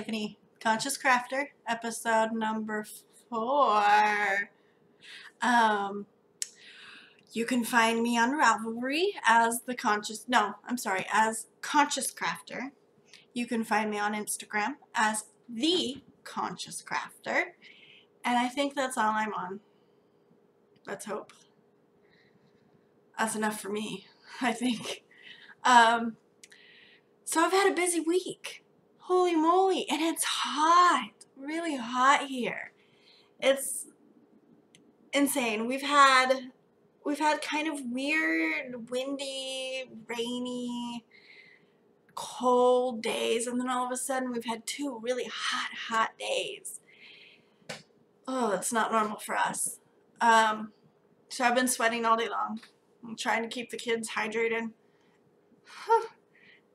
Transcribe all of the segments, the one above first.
Tiffany, Conscious Crafter, episode number 4. You can find me on Ravelry as as Conscious Crafter. You can find me on Instagram as the Conscious Crafter. And I think that's all I'm on. Let's hope. That's enough for me, I think. So I've had a busy week. Holy moly, and it's hot. Really hot here. It's insane. We've had kind of weird, windy, rainy, cold days, and then all of a sudden we've had 2 really hot days. Oh, that's not normal for us. So I've been sweating all day long. I'm trying to keep the kids hydrated.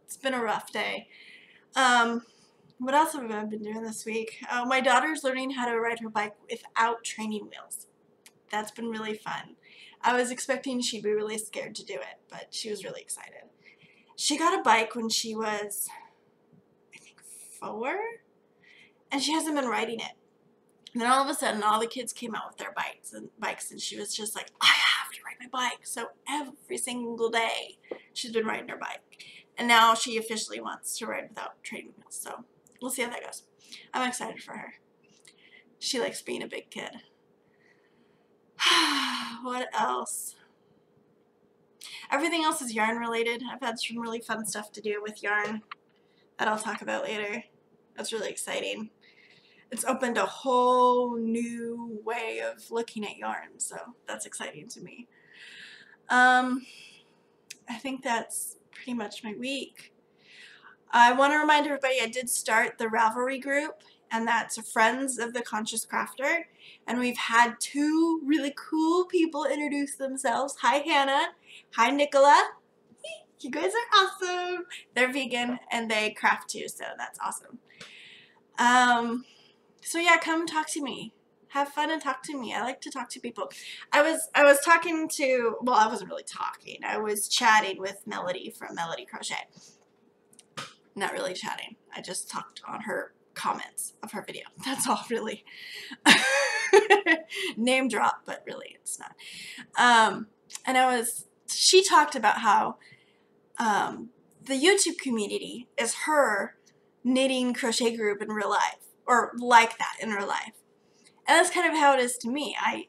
It's been a rough day. What else have I been doing this week? My daughter's learning how to ride her bike without training wheels. That's been really fun. I was expecting she'd be really scared to do it, but she was really excited. She got a bike when she was, I think, 4, and she hasn't been riding it. And then all of a sudden, all the kids came out with their bikes, and she was just like, I have to ride my bike. So every single day, she's been riding her bike. And now she officially wants to ride without training wheels. So we'll see how that goes. I'm excited for her. She likes being a big kid. What else? Everything else is yarn related. I've had some really fun stuff to do with yarn that I'll talk about later. That's really exciting. It's opened a whole new way of looking at yarn, so that's exciting to me. I think that's pretty much my week. I want to remind everybody I did start the Ravelry group, and that's Friends of the Conscious Crafter, and we've had 2 really cool people introduce themselves. Hi Hannah, hi Nicola. You guys are awesome. They're vegan and they craft too, so that's awesome. So yeah, come talk to me. Have fun and talk to me. I like to talk to people. I was talking to, well, I wasn't really talking. I was chatting with Melody from Melody Crochet. Not really chatting. I just talked on her comments of her video. That's all, really. Name drop, but really it's not. And she talked about how the YouTube community is her knitting crochet group in real life, or like that in real life. And that's kind of how it is to me. I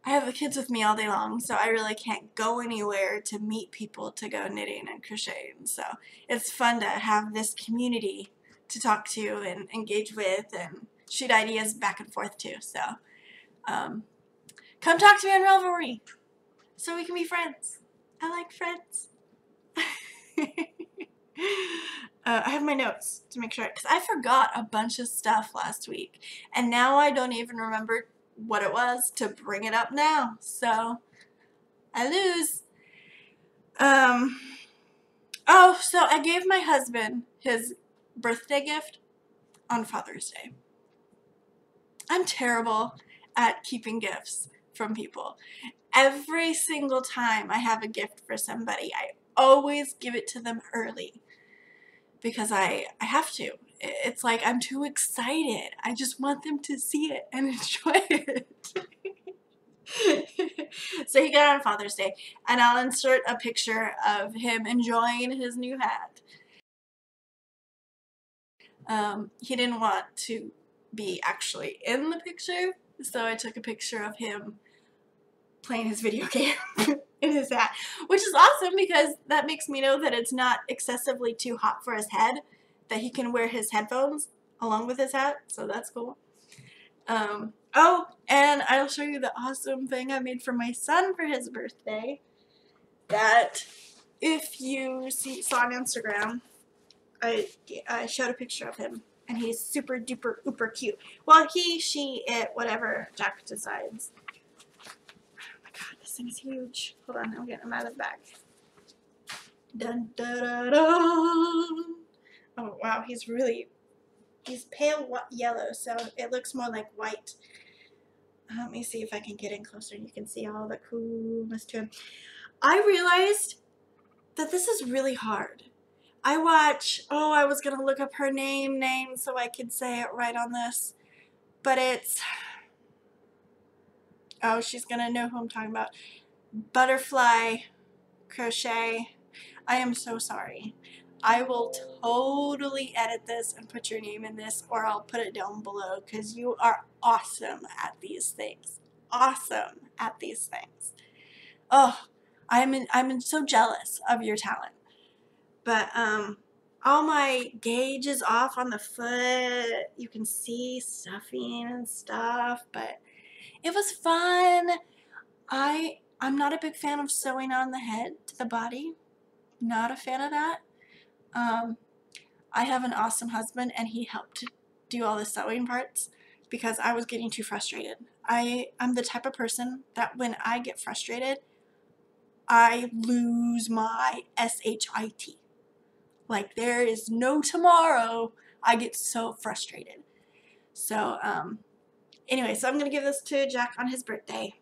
have the kids with me all day long, so I really can't go anywhere to meet people to go knitting and crocheting. So it's fun to have this community to talk to and engage with and shoot ideas back and forth to. So come talk to me on Ravelry so we can be friends. I like friends. I have my notes to make sure, because I forgot a bunch of stuff last week, and now I don't even remember what it was to bring it up now, so I lose. Oh, so I gave my husband his birthday gift on Father's Day. I'm terrible at keeping gifts from people. Every single time I have a gift for somebody, I always give it to them early because I have to. It's like I'm too excited. I just want them to see it and enjoy it. So he got it on Father's Day, and I'll insert a picture of him enjoying his new hat. He didn't want to be actually in the picture, so I took a picture of him playing his video game in his hat, which is awesome because that makes me know that it's not excessively too hot for his head, that he can wear his headphones along with his hat, so that's cool. Oh, and I'll show you the awesome thing I made for my son for his birthday, that if you saw on Instagram, I showed a picture of him, and he's super duper uber cute. Well, he, she, it, whatever Jack decides. This thing is huge. Hold on, I'm getting him out of the bag. Dun, dun, dun, dun. Oh wow, he's pale yellow, so it looks more like white. Let me see if I can get in closer and you can see all the coolness to him. I realized that this is really hard. I watch, oh, I was going to look up her name so I could say it right on this, but it's, oh, she's going to know who I'm talking about. Butterfly Crochet. I am so sorry. I will totally edit this and put your name in this, or I'll put it down below, because you are awesome at these things. Awesome at these things. Oh, I'm so jealous of your talent. But all my gauge is off on the foot. You can see stuffing and stuff, but it was fun. I'm not a big fan of sewing on the head to the body. Not a fan of that. I have an awesome husband, and he helped do all the sewing parts because I was getting too frustrated. I'm the type of person that when I get frustrated, I lose my SHIT. Like, there is no tomorrow. I get so frustrated. So, anyway, so I'm going to give this to Jack on his birthday.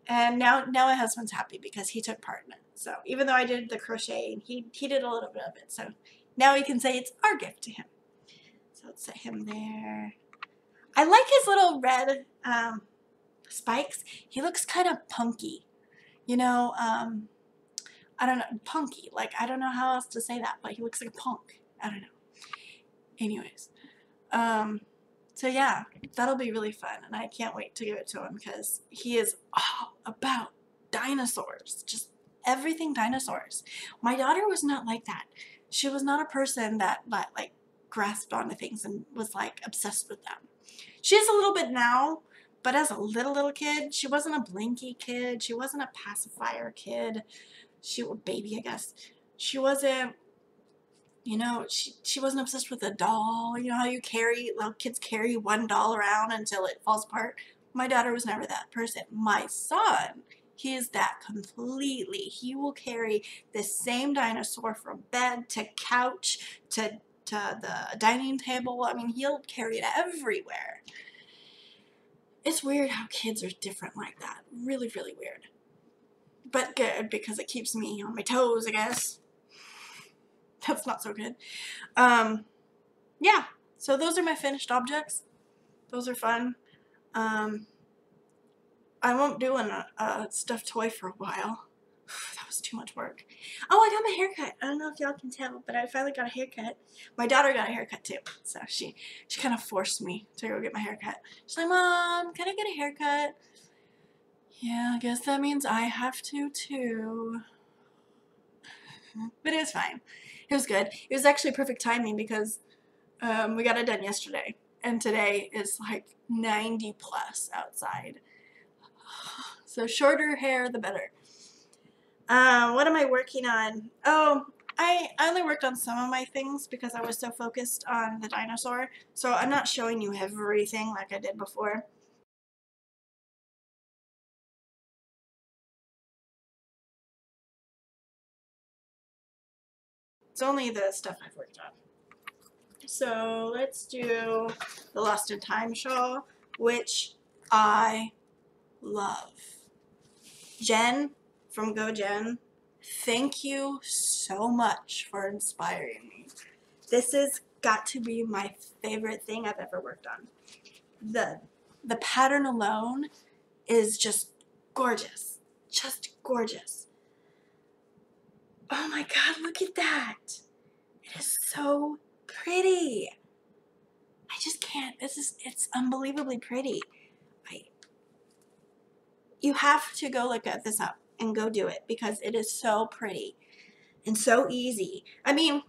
And now my husband's happy because he took part in it. So even though I did the crochet, he did a little bit of it. So now we can say it's our gift to him. So let's set him there. I like his little red spikes. He looks kind of punky. You know, I don't know, punky. Like, I don't know how else to say that, but he looks like a punk. I don't know. Anyways. So yeah, that'll be really fun, and I can't wait to give it to him because he is all about dinosaurs, just everything dinosaurs. My daughter was not like that. She was not a person that like grasped onto things and was like obsessed with them. She is a little bit now, but as a little kid, she wasn't a blinky kid. She wasn't a pacifier kid. She was a baby, I guess. She wasn't. You know, she wasn't obsessed with a doll. You know how little kids carry one doll around until it falls apart? My daughter was never that person. My son, he is that completely. He will carry the same dinosaur from bed to couch to the dining table. I mean, he'll carry it everywhere. It's weird how kids are different like that. Really, really weird. But good, because it keeps me on my toes, I guess. That's not so good. Yeah, so those are my finished objects. Those are fun. I won't do a stuffed toy for a while. That was too much work. Oh, I got my haircut. I don't know if y'all can tell, but I finally got a haircut. My daughter got a haircut too, so she kind of forced me to go get my haircut. She's like, Mom, can I get a haircut? Yeah, I guess that means I have to too. But it was fine. It was good. It was actually perfect timing because we got it done yesterday, and today is like 90 plus outside. So shorter hair, the better. What am I working on? Oh, I only worked on some of my things because I was so focused on the dinosaur. So I'm not showing you everything like I did before. It's only the stuff I've worked on. So let's do the Lost in Time shawl, which I love. Jen from Go Jen, thank you so much for inspiring me. This has got to be my favorite thing I've ever worked on. The pattern alone is just gorgeous. Just gorgeous. Oh my God, look at that. It is so pretty. I just can't. It's unbelievably pretty. You have to go look at this up and go do it because it is so pretty and so easy. I mean,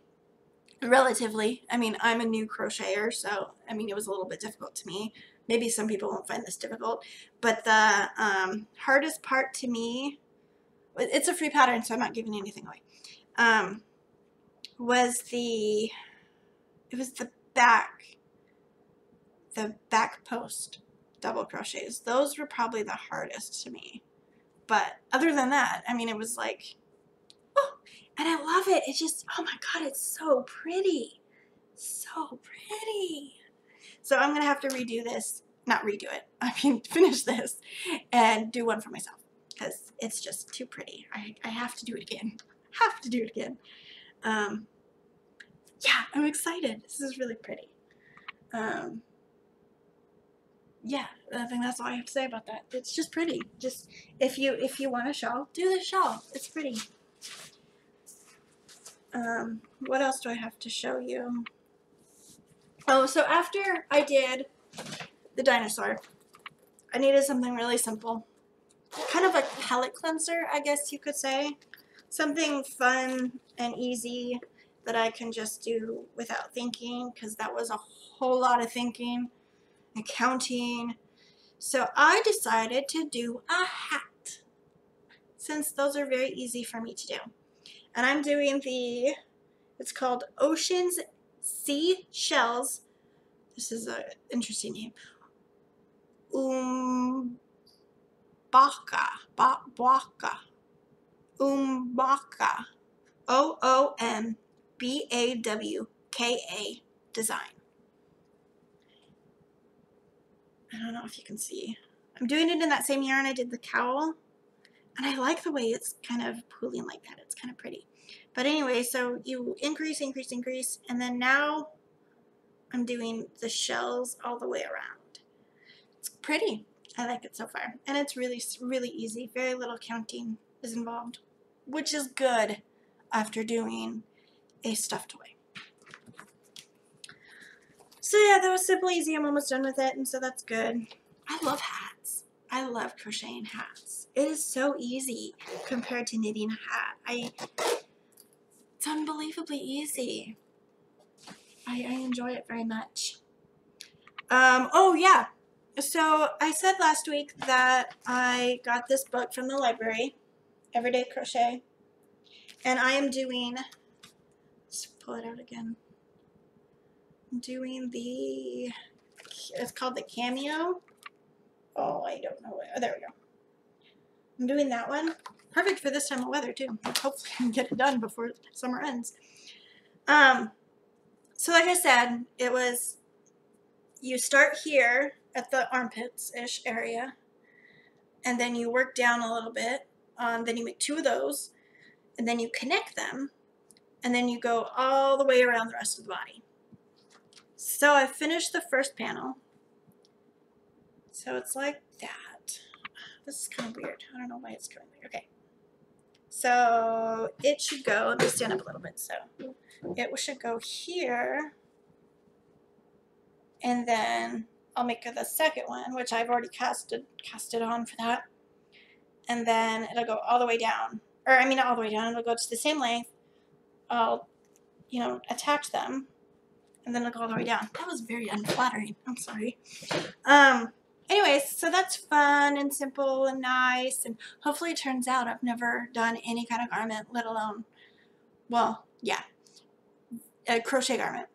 relatively. I mean, I'm a new crocheter, so I mean, it was a little bit difficult to me. Maybe some people won't find this difficult, but the hardest part to me, it's a free pattern, so I'm not giving anything away, was the back post double crochets. Those were probably the hardest to me. But other than that, I mean, it was like, oh, and I love it. It's just, oh my God, it's so pretty. So pretty. So I'm going to have to redo this. Not redo it. I mean, finish this and do one for myself because it's just too pretty. I have to do it again. Have to do it again. yeah, I'm excited. This is really pretty. Yeah, I think that's all I have to say about that. It's just pretty. Just if you want a shawl, do the shawl. It's pretty. What else do I have to show you? Oh, so after I did the dinosaur, I needed something really simple. Kind of a palette cleanser, I guess you could say. Something fun and easy that I can just do without thinking, because that was a whole lot of thinking and counting. So I decided to do a hat, since those are very easy for me to do. And I'm doing it's called Ocean's Sea Shells. This is an interesting name. Umbaka. Umbaka. OOMBAWKA design. I don't know if you can see. I'm doing it in that same yarn I did the cowl. And I like the way it's kind of pooling like that. It's kind of pretty. But anyway, so you increase, and then now I'm doing the shells all the way around. It's pretty. I like it so far. And it's really, really easy. Very little counting is involved, which is good after doing a stuffed toy. So yeah, that was simple, easy. I'm almost done with it, and so that's good. I love hats. I love crocheting hats. It is so easy compared to knitting a hat. It's unbelievably easy. I enjoy it very much. Oh yeah. So I said last week that I got this book from the library, Everyday Crochet, and I am doing, let's pull it out again. I'm doing it's called the Cameo. Oh, I don't know. Oh, there we go. I'm doing that one. Perfect for this time of weather too. Hopefully I can get it done before summer ends. So like I said, it was, you start here at the armpits-ish area, and then you work down a little bit, then you make 2 of those, and then you connect them, and then you go all the way around the rest of the body. So I finished the first panel. So it's like that. This is kind of weird. I don't know why it's going there. Okay. So it should go, let me stand up a little bit. So it should go here, and then I'll make the second one, which I've already casted on for that. And then it'll go all the way down. Or I mean, not all the way down, it'll go to the same length. I'll, attach them, and then it'll go all the way down. That was very unflattering. I'm sorry. Anyways, so that's fun and simple and nice, and hopefully it turns out. I've never done any kind of garment, let alone, well, yeah, a crochet garment.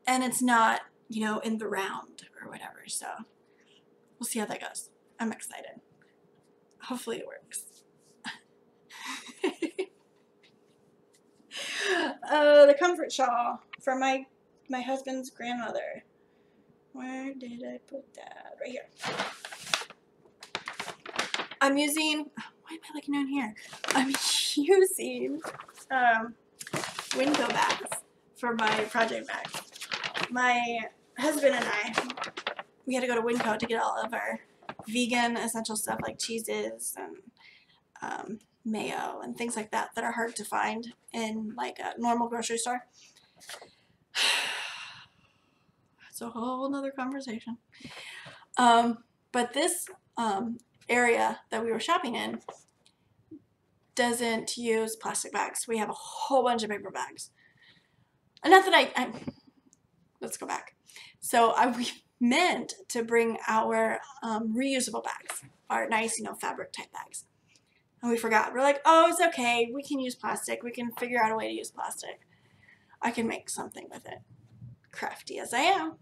And it's not, in the round or whatever, so we'll see how that goes. I'm excited. Hopefully it works. The comfort shawl from my husband's grandmother. Where did I put that? Right here. I'm using, why am I looking down here? I'm using Winco bags for my project bags. My husband and I, we had to go to Winco to get all of our vegan essential stuff like cheeses and mayo and things like that are hard to find in like a normal grocery store. That's a whole nother conversation. But this area that we were shopping in doesn't use plastic bags. We have a whole bunch of paper bags. And not that let's go back. So we meant to bring our reusable bags, our nice, fabric type bags. And we forgot. We're like, oh, it's okay. We can use plastic. We can figure out a way to use plastic. I can make something with it. Crafty as I am.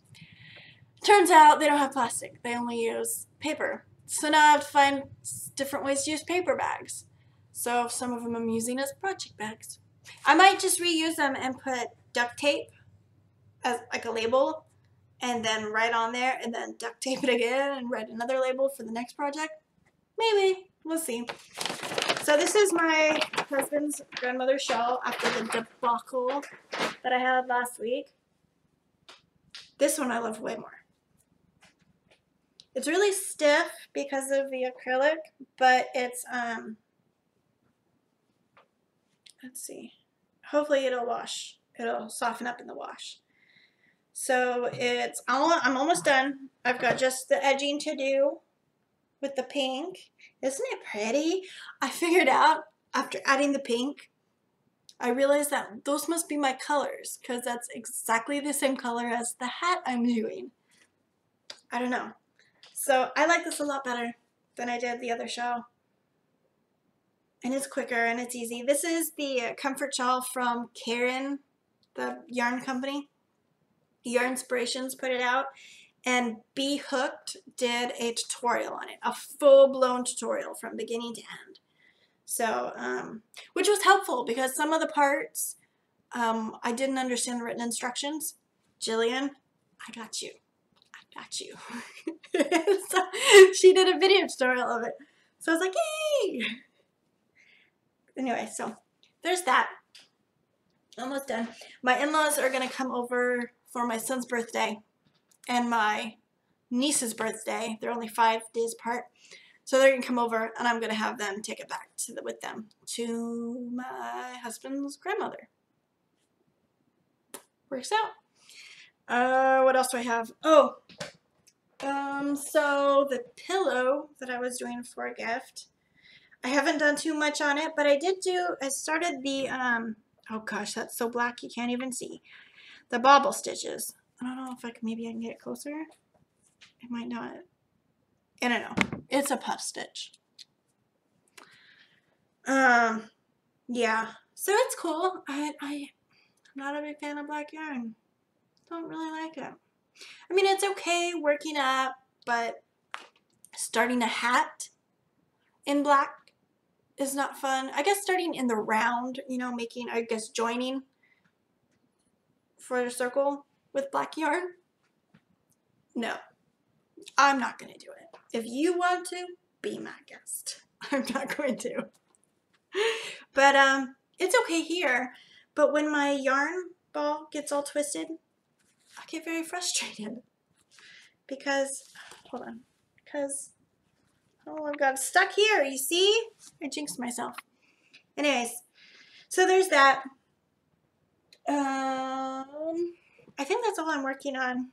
Turns out they don't have plastic. They only use paper. So now I have to find different ways to use paper bags. So some of them I'm using as project bags. I might just reuse them and put duct tape as like a label, and then write on there, and then duct tape it again and write another label for the next project. Maybe. We'll see. So this is my husband's grandmother's shawl after the debacle that I had last week. This one I love way more. It's really stiff because of the acrylic, but it's, let's see. Hopefully it'll wash. It'll soften up in the wash. So I'm almost done. I've got just the edging to do with the pink. Isn't it pretty? I figured out after adding the pink, I realized that those must be my colors because that's exactly the same color as the hat I'm doing. I don't know. So I like this a lot better than I did the other show. And it's quicker and it's easy. This is the comfort shawl from Karen, the yarn company. Yarn Inspirations put it out. And Be Hooked did a tutorial on it. A full-blown tutorial from beginning to end. So, which was helpful because some of the parts, I didn't understand the written instructions. Jillian, I got you. I got you. So she did a video tutorial of it. So I was like, yay! Anyway, so there's that. Almost done. My in-laws are going to come over for my son's birthday and my niece's birthday. They're only 5 days apart. So they're going to come over and I'm going to have them take it back with them to my husband's grandmother. Works out. What else do I have? Oh, so the pillow that I was doing for a gift, I haven't done too much on it, but I started the, oh gosh, that's so black you can't even see. The bobble stitches. I don't know if maybe I can get it closer. I might not. I don't know. It's a puff stitch. Yeah. So it's cool. I'm not a big fan of black yarn. Don't really like it. I mean, it's okay working up, but starting a hat in black is not fun. I guess starting in the round, you know, joining for a circle with black yarn. No, I'm not going to do it. If you want to, be my guest. I'm not going to. But it's okay here. But when my yarn ball gets all twisted, I get very frustrated. Because, hold on, oh, I've got stuck here, you see? I jinxed myself. Anyways, so there's that. I think that's all I'm working on.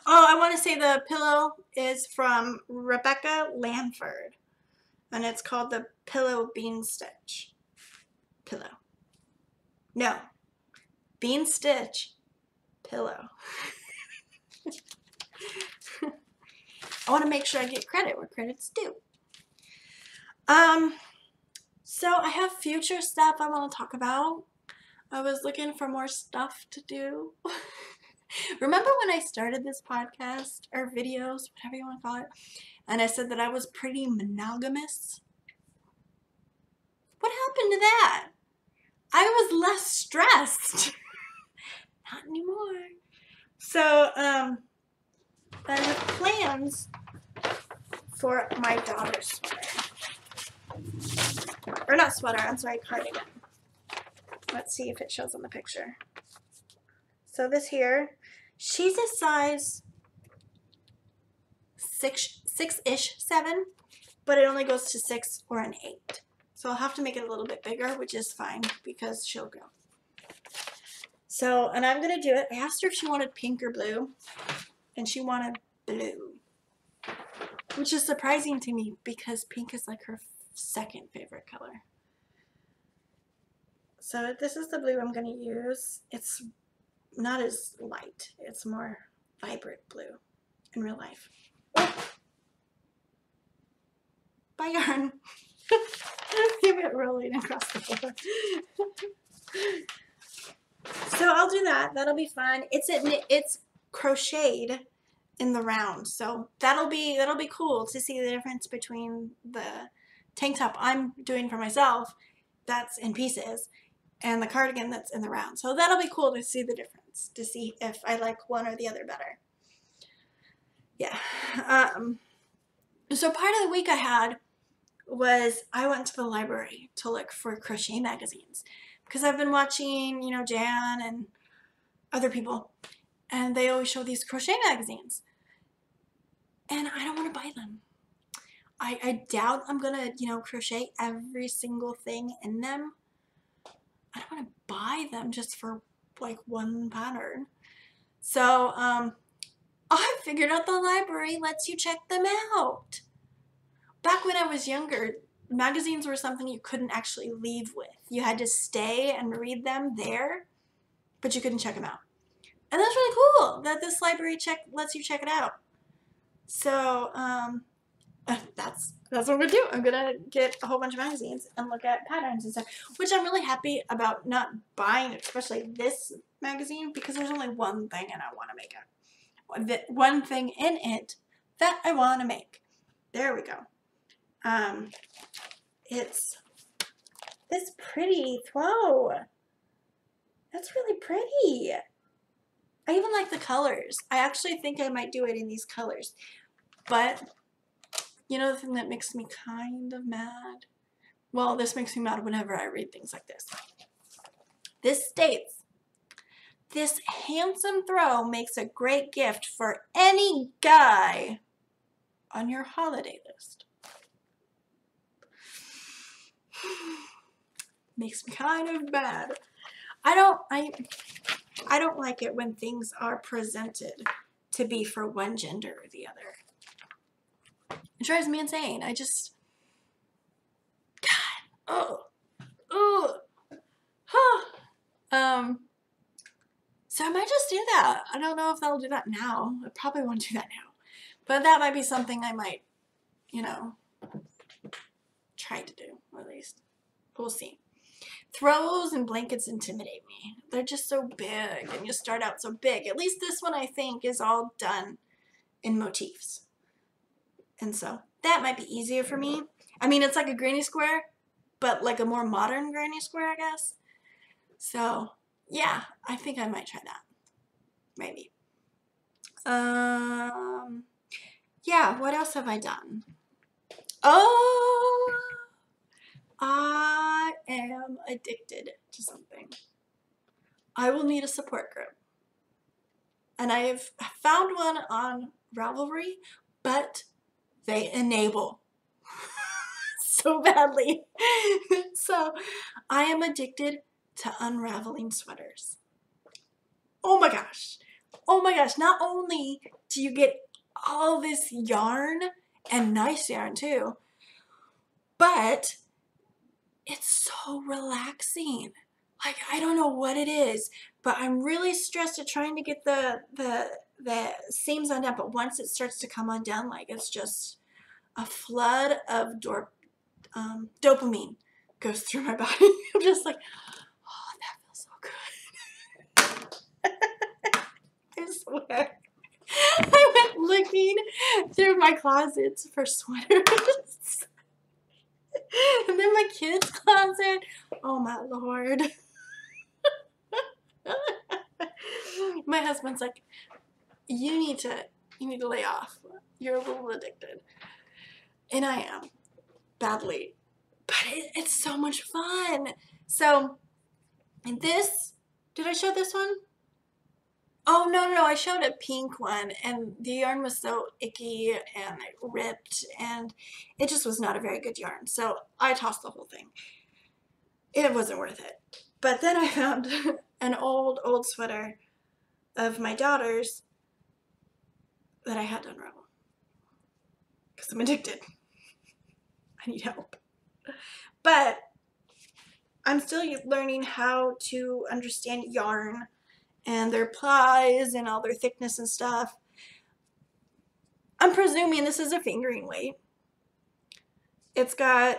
Oh, I want to say the pillow is from Rebecca Lanford. And it's called the Pillow Bean Stitch. Pillow. No. Bean Stitch. Pillow. I want to make sure I get credit where credit's due. So I have future stuff I want to talk about. I was looking for more stuff to do. Remember when I started this podcast or videos, whatever you want to call it, and I said that I was pretty monogamous? What happened to that? I was less stressed. Not anymore. So, I have plans for my daughter's sweater. Or not sweater, I'm sorry, cardigan. Let's see if it shows on the picture. So this here, she's a size 6-ish, 7, but it only goes to 6 or an 8. So I'll have to make it a little bit bigger, which is fine because she'll grow. So, and I'm going to do it. I asked her if she wanted pink or blue, and she wanted blue, which is surprising to me because pink is like her second favorite color. So this is the blue I'm going to use. It's not as light. It's more vibrant blue in real life. Oh. Bye, yarn. Give it rolling across the floor. So I'll do that. That'll be fun. It's crocheted in the round, so that'll be cool to see the difference between the tank top I'm doing for myself, that's in pieces, and the cardigan that's in the round. So that'll be cool to see the difference, to see if I like one or the other better. Yeah. So part of the week I had was I went to the library to look for crochet magazines because I've been watching, you know, Jan and other people, and they always show these crochet magazines, and I don't want to buy them. I doubt I'm gonna, you know, crochet every single thing in them. I don't want to buy them just for like one pattern. So I figured out the library lets you check them out. Back when I was younger, magazines were something you couldn't actually leave with. You had to stay and read them there, but you couldn't check them out. And that's really cool that this library lets you check it out. So that's what I'm gonna do. I'm gonna get a whole bunch of magazines and look at patterns and stuff, which I'm really happy about not buying, especially this magazine, because there's only one thing and I want to make it. One thing in it that I want to make. There we go. It's this pretty throw. That's really pretty. I even like the colors. I actually think I might do it in these colors. But, you know the thing that makes me kind of mad? Well, this makes me mad whenever I read things like this. This states, this handsome throw makes a great gift for any guy on your holiday list. Makes me kind of mad. I don't like it when things are presented to be for one gender or the other. It drives me insane. I just, God, so I might just do that. I don't know if I'll do that now. I probably won't do that now, but that might be something I might, you know, try to do, at least. We'll see. Throws and blankets intimidate me. They're just so big, and you start out so big. At least this one, I think, is all done in motifs. And so that might be easier for me. I mean, it's like a granny square, but like a more modern granny square, I guess. So, yeah, I think I might try that. Maybe. Yeah, what else have I done? Oh, I am addicted to something. I will need a support group. And I have found one on Ravelry, but they enable so badly. So I am addicted to unraveling sweaters. Oh my gosh. Oh my gosh. Not only do you get all this yarn, and nice yarn too, but it's so relaxing. Like, I don't know what it is, but I'm really stressed at trying to get the seams undone, but once it starts to come undone, like, it's just a flood of dopamine goes through my body. I'm just like, oh, that feels so good. I swear. I went looking through my closets for sweaters. And then my kids' closet. Oh my Lord. My husband's like, you need to lay off. You're a little addicted. And I am. Badly. But it's so much fun. So, this, did I show this one? Oh, no, I showed a pink one, and the yarn was so icky, and it ripped, and it just was not a very good yarn, so I tossed the whole thing. It wasn't worth it. But then I found an old sweater of my daughter's that I had to unravel, because I'm addicted. I need help. But I'm still learning how to understand yarn and their plies and all their thickness and stuff. I'm presuming this is a fingering weight. It's got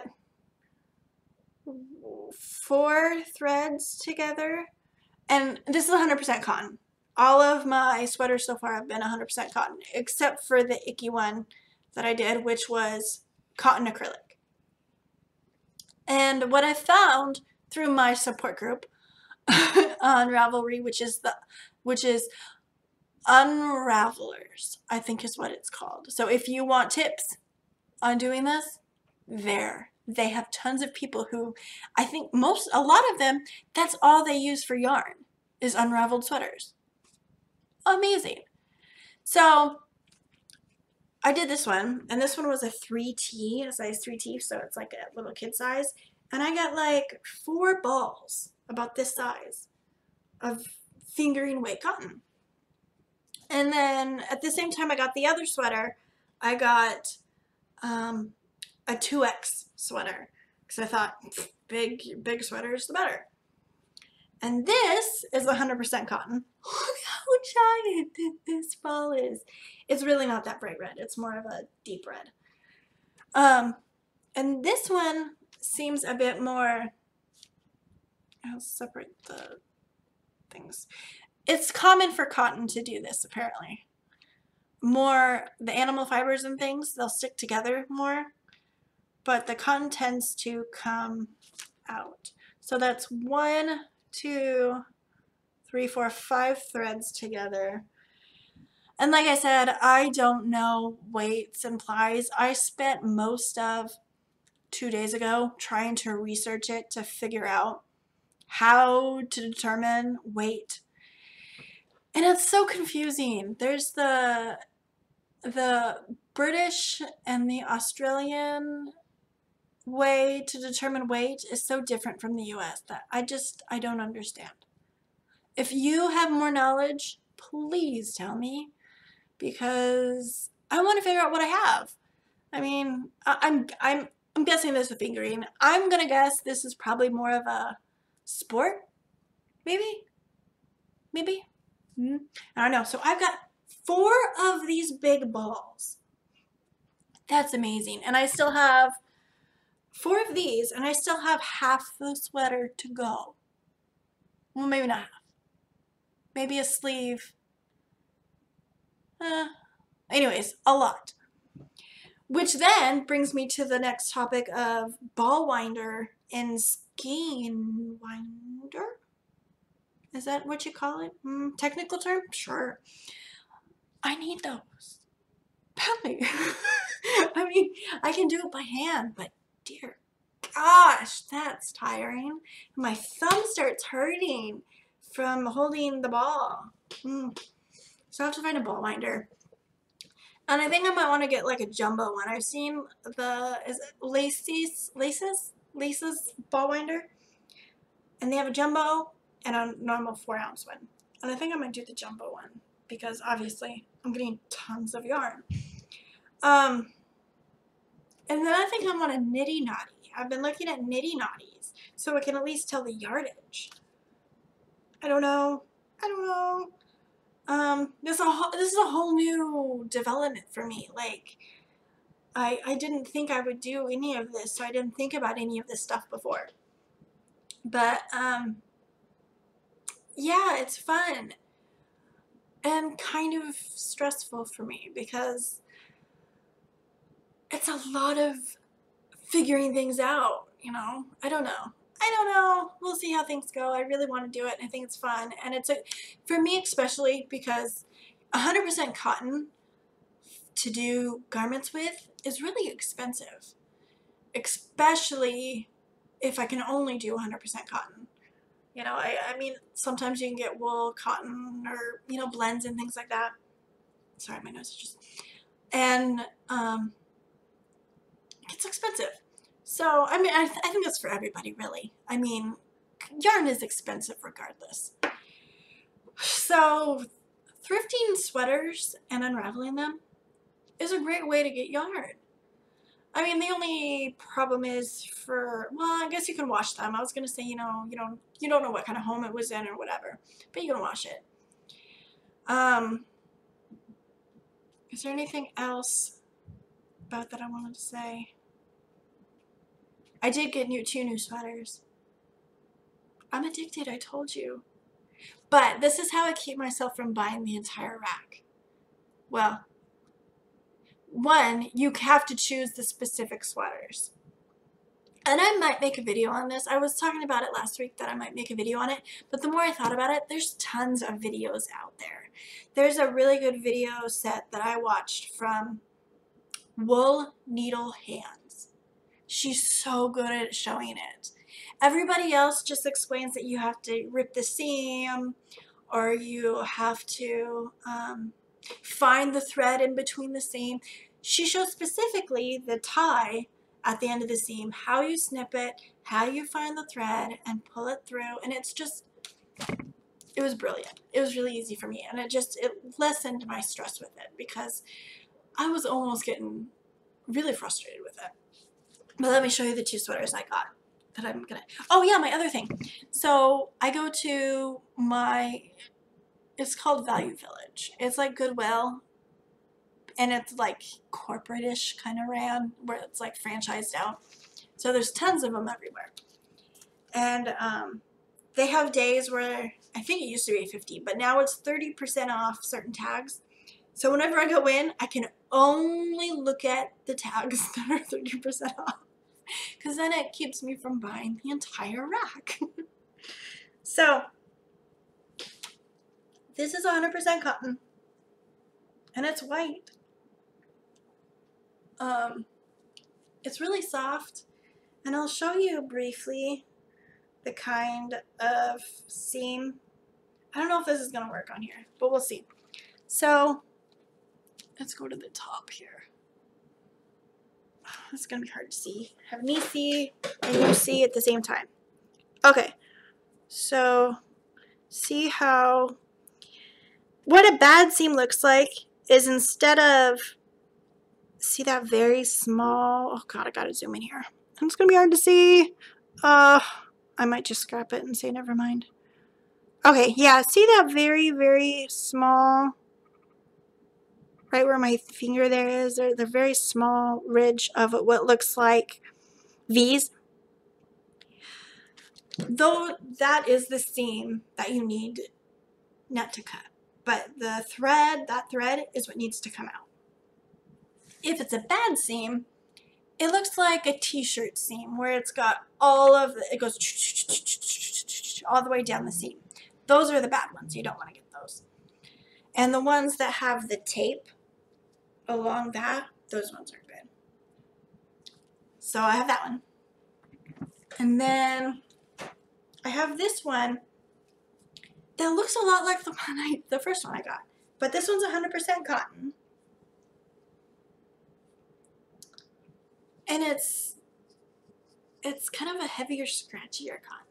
4 threads together, and this is 100% cotton. All of my sweaters so far have been 100% cotton, except for the icky one that I did, which was cotton acrylic. And what I found through my support group on Ravelry, which is Unravelers, I think is what it's called. So if you want tips on doing this, there They have tons of people who, I think a lot of them, that's all they use for yarn is unraveled sweaters. Amazing. So I did this one, and this one was a 3T, a size 3T, so it's like a little kid size. And I got like 4 balls about this size of fingering weight cotton. And then at the same time I got the other sweater, I got a 2X sweater because I thought big sweaters the better. And this is 100% cotton. Look how giant this ball is. It's really not that bright red. It's more of a deep red. And this one seems a bit more, I'll separate the things. It's common for cotton to do this, apparently. More, the animal fibers and things, they'll stick together more, but the cotton tends to come out. So that's 1, 2, 3, 4, 5 threads together. And like I said, I don't know weights and plies. I spent most of 2 days ago trying to research it to figure out how to determine weight. And it's so confusing. There's the British and the Australian way to determine weight is so different from the US that I don't understand. If you have more knowledge, please tell me, because I want to figure out what I have. I mean, I'm guessing this with fingering. I'm gonna guess this is probably more of a sport, maybe. I don't know. So I've got 4 of these big balls. That's amazing. And I still have 4 of these, and I still have half the sweater to go. Well, maybe not half. Maybe a sleeve. Anyways, a lot. Which then brings me to the next topic of ball winder and skein winder. Is that what you call it? Technical term? Sure. I need those. Badly. I mean, I can do it by hand, but dear gosh, that's tiring. My thumb starts hurting from holding the ball. So I have to find a ball winder. And I think I might want to get like a jumbo one. I've seen is it Lace's ball winder. And they have a jumbo and a normal 4-ounce one. And I think I might do the jumbo one because obviously I'm getting tons of yarn. And then I think I want a nitty knotty. I've been looking at nitty knotties so I can at least tell the yardage. I don't know. This is a whole new development for me. Like, I didn't think I would do any of this, so I didn't think about any of this stuff before. But, yeah, it's fun and kind of stressful for me because it's a lot of figuring things out, you know? I don't know. We'll see how things go. I really want to do it, and I think it's fun. And it's for me especially, because 100% cotton to do garments with is really expensive, especially if I can only do 100% cotton. You know, I mean, sometimes you can get wool, cotton, or, you know, blends and things like that. Sorry, my nose is just... And it's expensive. So, I mean, I think that's for everybody, really. I mean, yarn is expensive regardless. So, thrifting sweaters and unraveling them is a great way to get yarn. I mean, the only problem is well, I guess you can wash them. I was gonna say, you know, you don't know what kind of home it was in or whatever, but you can wash it. Is there anything else about that I wanted to say? I did get 2 new sweaters. I'm addicted, I told you. But this is how I keep myself from buying the entire rack. Well, 1, you have to choose the specific sweaters. And I might make a video on this. I was talking about it last week that I might make a video on it, but the more I thought about it, there's tons of videos out there. There's a really good video set that I watched from Wool Needle Hands. She's so good at showing it. Everybody else just explains that you have to rip the seam, or you have to find the thread in between the seam. She shows specifically the tie at the end of the seam, how you snip it, how you find the thread and pull it through, and it's just, it was brilliant. It was really easy for me, and it lessened my stress with it because I was almost getting really frustrated with it. But let me show you the 2 sweaters I got that I'm gonna, oh yeah, my other thing. So I go to it's called Value Village. It's like Goodwill, and it's like corporate-ish kind of ran, where it's like franchised out. So there's tons of them everywhere. And they have days where, I think it used to be 50, but now it's 30% off certain tags. So whenever I go in, I can only look at the tags that are 30% off, because then it keeps me from buying the entire rack. So this is 100% cotton, and it's white. It's really soft, and I'll show you briefly the kind of seam. I don't know if this is gonna work on here, but we'll see. So let's go to the top here. It's gonna be hard to see. Have me see and you see at the same time. Okay, so see how, what a bad seam looks like is, instead of, see that very small, oh god, I gotta zoom in here. It's gonna be hard to see. I might just scrap it and say never mind. Okay, yeah, see that very, very small, right where my finger there is, the very small ridge of what looks like V's? Though that is the seam that you need net to cut. But the thread, that thread is what needs to come out. If it's a bad seam, it looks like a t-shirt seam where it's got all of the, it goes all the way down the seam. Those are the bad ones. You don't want to get those. And the ones that have the tape along that, those ones are good. So I have that one. And then I have this one that looks a lot like the first one I got. But this one's 100% cotton. And it's kind of a heavier, scratchier cotton.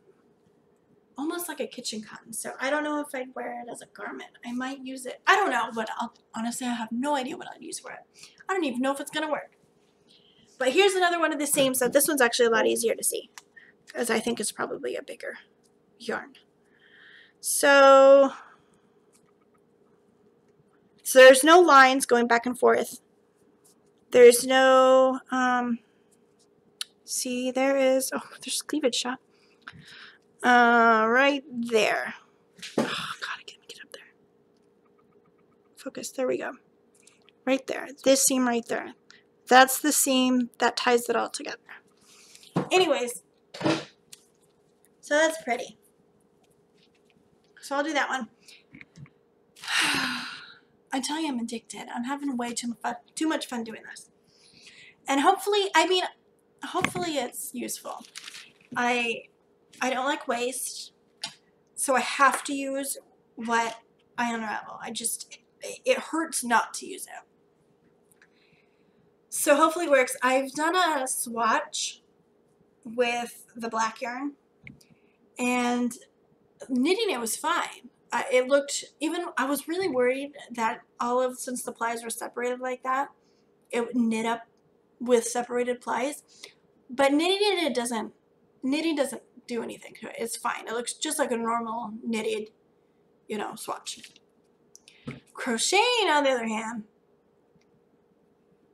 Almost like a kitchen cotton. So I don't know if I'd wear it as a garment. I might use it. I don't know, but honestly, I have no idea what I'd use for it. I don't even know if it's going to work. But here's another one of the same set. This one's actually a lot easier to see, because I think it's probably a bigger yarn. So there's no lines going back and forth. There's no, see, there is, oh, there's cleavage shot. Right there. Oh, God, get up there. Focus, there we go. Right there, this seam right there. That's the seam that ties it all together. Anyways, so that's pretty. So I'll do that one. I tell you, I'm addicted. I'm having way too much fun doing this. And hopefully, hopefully it's useful. I don't like waste, so I have to use what I unravel. It hurts not to use it. So hopefully it works. I've done a swatch with the black yarn, and knitting it was fine. It looked, I was really worried that since the plies were separated like that, it would knit up with separated plies. But knitting doesn't do anything to it. It's fine. It looks just like a normal knitted, swatch. Crocheting, on the other hand,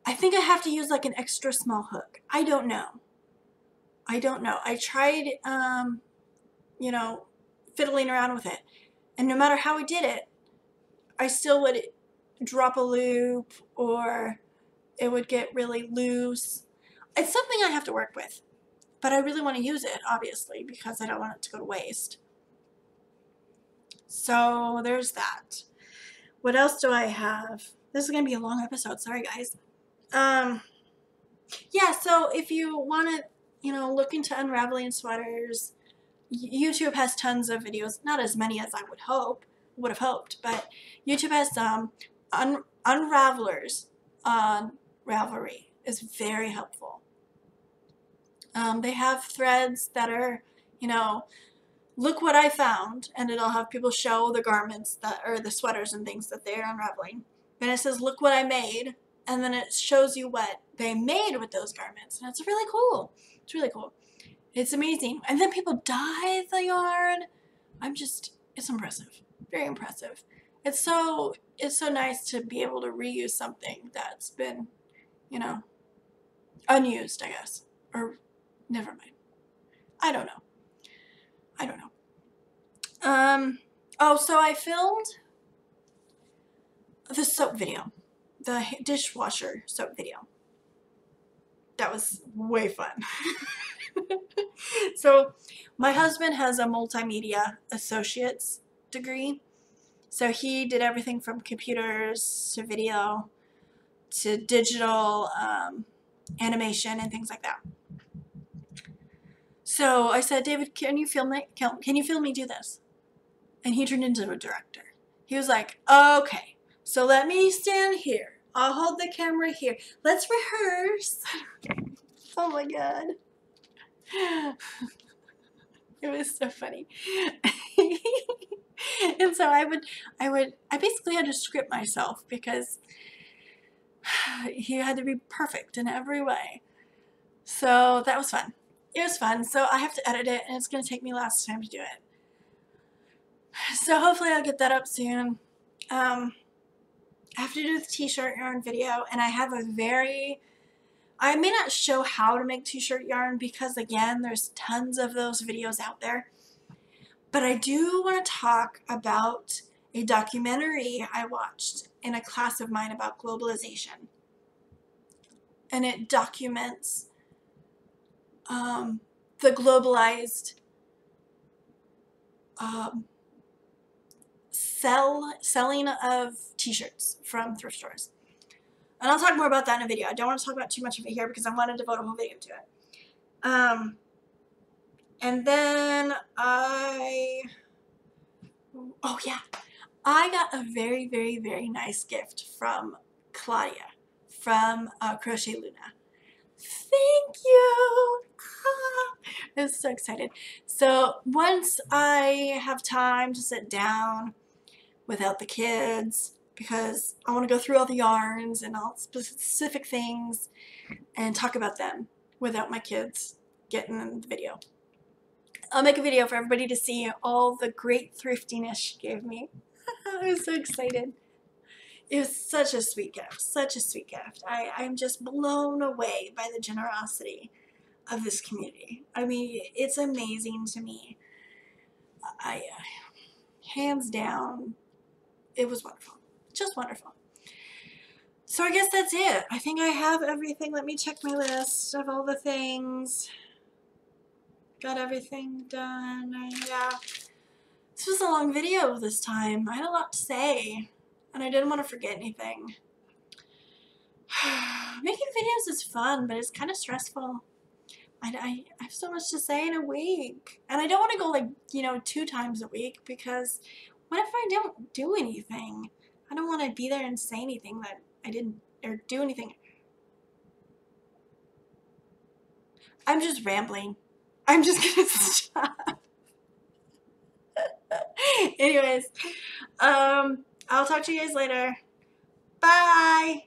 I think I have to use like an extra small hook. I don't know. I tried, fiddling around with it. And no matter how I did it, I still would drop a loop, or it would get really loose. It's something I have to work with. But I really want to use it, obviously, because I don't want it to go to waste. So there's that. What else do I have? This is going to be a long episode. Sorry, guys. Yeah, so if you want to, look into unraveling sweaters, YouTube has tons of videos, not as many as I would have hoped, but YouTube has some. Unravelers on Ravelry is very helpful. They have threads that are, look what I found, and it'll have people show the garments or the sweaters and things that they're unraveling. Then it says, look what I made, and then it shows you what they made with those garments, and it's really cool. It's really cool. It's amazing. And then people dye the yarn. It's impressive. Very impressive. It's so nice to be able to reuse something that's been, unused, I guess. Or never mind. I don't know. Oh, so I filmed the soap video. The dishwasher soap video. That was way fun. So my husband has a multimedia associate's degree. So he did everything from computers to video to digital animation and things like that. So I said, David, can you film me do this? And he turned into a director. He was like, okay, so let me stand here. I'll hold the camera here. Let's rehearse. Oh my God. It was so funny. And so I basically had to script myself because he had to be perfect in every way. So that was fun. It was fun. So I have to edit it, and it's going to take me lots of time to do it. So hopefully I'll get that up soon. I have to do the t-shirt yarn video, and I may not show how to make t-shirt yarn because, again, there's tons of those videos out there. But I do want to talk about a documentary I watched in a class of mine about globalization. And it documents the globalized selling of t-shirts from thrift stores. And I'll talk more about that in a video. I don't want to talk about too much of it here because I want to devote a whole video to it. And then I got a very, very, very nice gift from Claudia from Crochet Luna. Thank you! I was so excited. So once I have time to sit down without the kids, because I want to go through all the yarns and all specific things and talk about them without my kids getting in the video. I'll make a video for everybody to see all the great thriftiness she gave me. I was so excited. It was such a sweet gift, such a sweet gift. I'm just blown away by the generosity of this community. I mean, it's amazing to me. Hands down, it was wonderful, just wonderful. So I guess that's it. I think I have everything. Let me check my list of all the things. Got everything done. Yeah. This was a long video this time. I had a lot to say, and I didn't want to forget anything. Making videos is fun, but it's kind of stressful. I have so much to say in a week, and I don't want to go 2 times a week because what if I don't do anything? I don't want to be there and say anything that I didn't, or do anything. I'm just rambling. I'm just gonna stop. Anyways, I'll talk to you guys later. Bye!